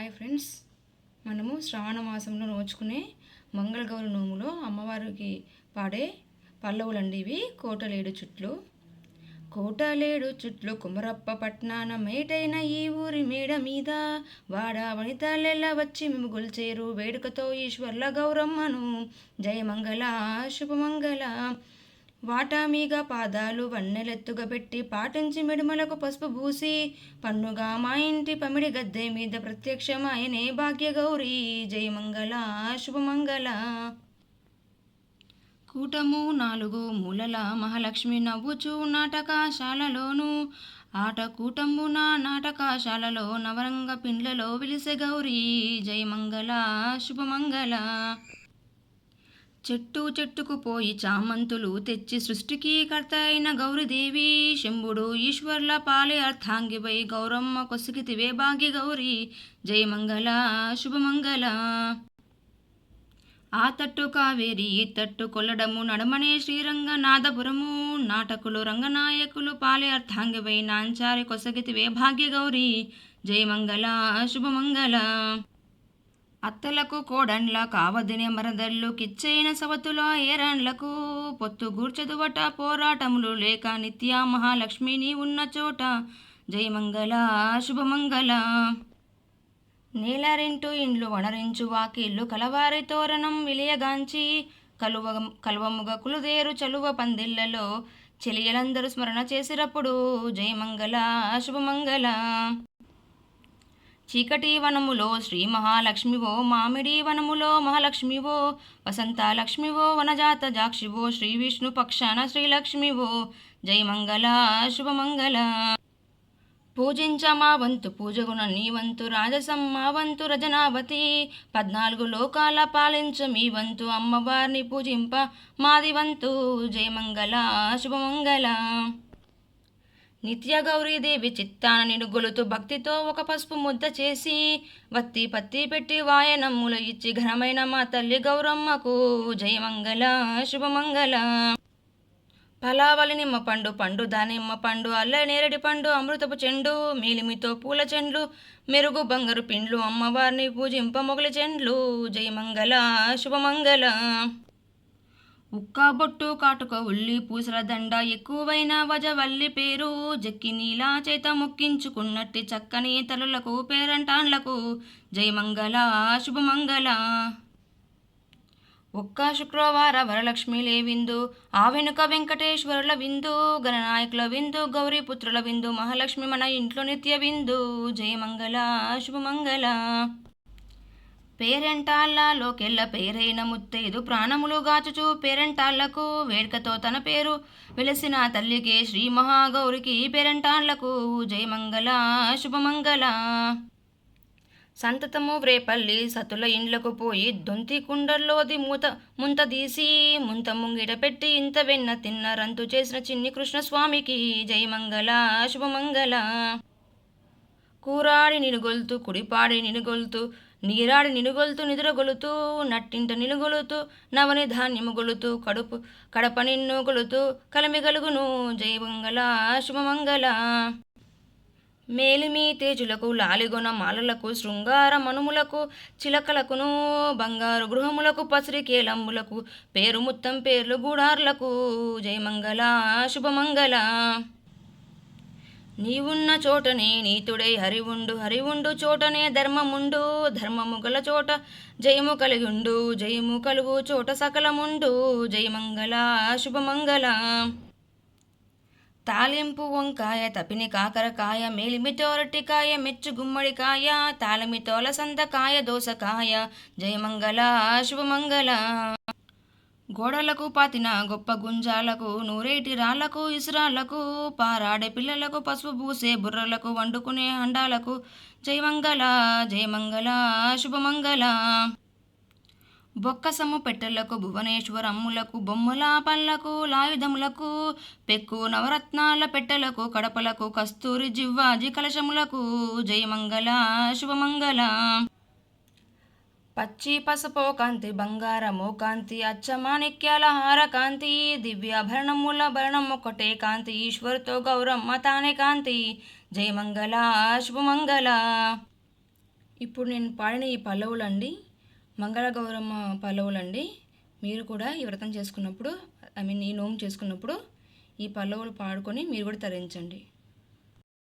Hi friends, మనము శ్రావణ మాసంలో నోచుకునే మంగళగౌరి నోములో అమ్మవారికి పాడే పల్లవులండి ఇవి. కోటలేడు చుట్లు. కోటలేడు చుట్లు కుమరప్ప పట్నాన మేటైన ఈ ఊరి మేడ మీద వాడ వనితలెల్ల వచ్చి మేము గొల్చేరు వేడుకతో ఈశ్వర్ల గౌరమ్మను జయమంగళ శుభమంగళ. వాటామీగా పాదాలు వన్నెలెత్తుగా పెట్టి పాటించి మెడుమలకు పసుపు పూసి పన్నుగా మా ఇంటి పమిడి గద్దె మీద ప్రత్యక్షమాయనే భాగ్యగౌరీ జయమంగళ శుభమంగళ. కూటము నాలుగు మూలల మహాలక్ష్మి నవ్వుచు నాటకశాలలోను ఆట కూటంబున నాటకశాలలో నవరంగ పిండ్లలో విలిసె గౌరీ జయమంగళ శుభమంగళ. చెట్టు చెట్టుకు పోయి చామంతులు తెచ్చి సృష్టికి కర్త అయిన గౌరీదేవి శంభుడు ఈశ్వర్ల పాలే అర్థాంగిపై గౌరమ్మ కొసికితివే భాగ్య గౌరీ జయమంగళ శుభమంగళ. ఆ తట్టు కావేరి ఈ తట్టు కొల్లడము నడమనే శ్రీరంగనాథపురము నాటకులు రంగనాయకులు పాలే అర్థాంగిపై నాంచారి కొసగితివే భాగ్య గౌరీ జయమంగళ శుభమంగళ. అత్తలకు కోడండ్ల కావదినే మరదళ్ళు కిచ్చైన సవతుల ఏరాండ్లకు పొత్తు గూర్చదువట పోరాటములు లేక నిత్య మహాలక్ష్మి నీ ఉన్న చోట జయమంగళ శుభమంగళ. నేలరింటూ ఇండ్లు వనరించు వాకిళ్ళు కలవారి తోరణం విలియగాంచి కలువముగ కులుదేరు చలువ పందిళ్లలో చెలియలందరూ స్మరణ చేసినప్పుడు జయమంగళ శుభమంగళ. చీకటి వనములో శ్రీ మహాలక్ష్మివో మామిడి వనములో మహాలక్ష్మివో వసంతలక్ష్మివో వనజాత జాక్షివో శ్రీ విష్ణు పక్షాన శ్రీలక్ష్మివో జయమంగళ శుభమంగళ. పూజించ మా వంతు పూజగుణ నీ వంతు రాజసం మా వంతు రజనావతి 14 లోకాల పాలించ మీ వంతు అమ్మవారిని పూజింప మాది వంతు జయమంగళ శుభమంగళ. నిత్య గౌరీదేవి చిత్తాన నినుగొలుతూ భక్తితో ఒక పసుపు ముద్ద చేసి వత్తి పత్తి పెట్టి వాయనమ్ముల ఇచ్చి ఘనమైన మా తల్లి గౌరమ్మకు జయమంగళ శుభమంగళ. పలావలి నిమ్మ పండు పండు దానిమ్మ పండు అల్ల నేరడి పండు అమృతపు చెండు మేలిమితో పూల చెండ్లు మెరుగు బంగారు పిండ్లు అమ్మవారిని పూజింప మొగలి చెండ్లు జయమంగళ శుభమంగళ. ఉక్క బొట్టు కాటుక ఉల్లి పూసల దండ ఎక్కువైన వజవల్లి పేరు జక్కి నీలా చేత మొక్కించుకున్నట్టి చక్కని తల్లులకు పేరంటాన్లకు జయమంగళ శుభమంగళ. ఒక్క శుక్రవార వరలక్ష్మి లేవిందు ఆ వెనుక వెంకటేశ్వరుల విందు గణనాయకుల విందు గౌరీపుత్రుల విందు మహాలక్ష్మి మన ఇంట్లో నిత్య విందు జయమంగళ శుభమంగళ. పేరెంటాళ్ళలోకెల్ల పేరైన ముత్తైదు ప్రాణములు గాచుచు పేరెంటాళ్లకు వేడుకతో తన పేరు వెలసిన తల్లికి శ్రీ మహాగౌరికి పేరెంటాళ్లకు జయమంగళ శుభమంగళ. సంతతము వ్రేపల్లి సతుల ఇండ్లకు పోయి దొంతి కుండల్లోది ముంత తీసి ముంత ముంగిట పెట్టి ఇంత వెన్న తిన్న రంతు చేసిన చిన్ని కృష్ణస్వామికి జయమంగళ శుభమంగళ. కూరాడి నినుగొల్తూ కుడిపాడి నినుగొల్తూ నీరాడి నినుగొలుతూ నిద్రగొలుతూ నట్టింట నినుగొలుతూ నవని ధాన్యము గొలుతూ కడప నిన్ను గొలుతూ కలిమి గలుగును జయమంగళ శుభమంగళ. మేలిమి తేజులకు లాలిగొన మాలలకు శృంగార మనుములకు చిలకలకును బంగారు గృహములకు పసిరికేలమ్ములకు పేరు ముత్తం పేర్లు గూడార్లకు జయమంగళ శుభమంగళ. నీవున్న చోటనే నీతుడై హరివుండు చోటనే ధర్మముండు ధర్మము గల చోట జయము కలిగుండు జయము కలుగు చోట సకలముండు జయమంగళ శుభమంగళ. తాలింపు వంకాయ తపిని కాకరకాయ మేలిమితో అరటికాయ మెచ్చు గుమ్మడికాయ తాళమితోల సందకాయ దోసకాయ జయమంగళ శుభమంగళ. గోడలకు పాతిన గొప్ప గుంజాలకు నూరేటి రాళ్లకు ఇసురాళ్లకు పారాడే పిల్లలకు పసుపు పూసే బుర్రలకు వండుకునే హండాలకు జయమంగళ జయమంగళ శుభమంగళ. బొక్కసము పెట్టెలకు భువనేశ్వరమ్ములకు బొమ్మల పళ్ళకు లాయుధములకు పెక్కు నవరత్నాల పెట్టెలకు కడపలకు కస్తూరి జివ్వాజి కలశములకు జయమంగళ శుభమంగళ. పచ్చి పసుపు కాంతి బంగారము కాంతి అచ్చమాణిక్యాల హార కాంతి దివ్యాభరణముల భరణం ఒకటే కాంతి ఈశ్వరుతో గౌరమ్మ తానే కాంతి జయమంగళ శుభమంగళ. ఇప్పుడు నేను పాడిన ఈ పల్లవులండి మంగళగౌరమ్మ పల్లవులండి. మీరు కూడా ఈ వ్రతం చేసుకున్నప్పుడు, ఈ నోము చేసుకున్నప్పుడు ఈ పల్లవులు పాడుకొని మీరు కూడా తరించండి.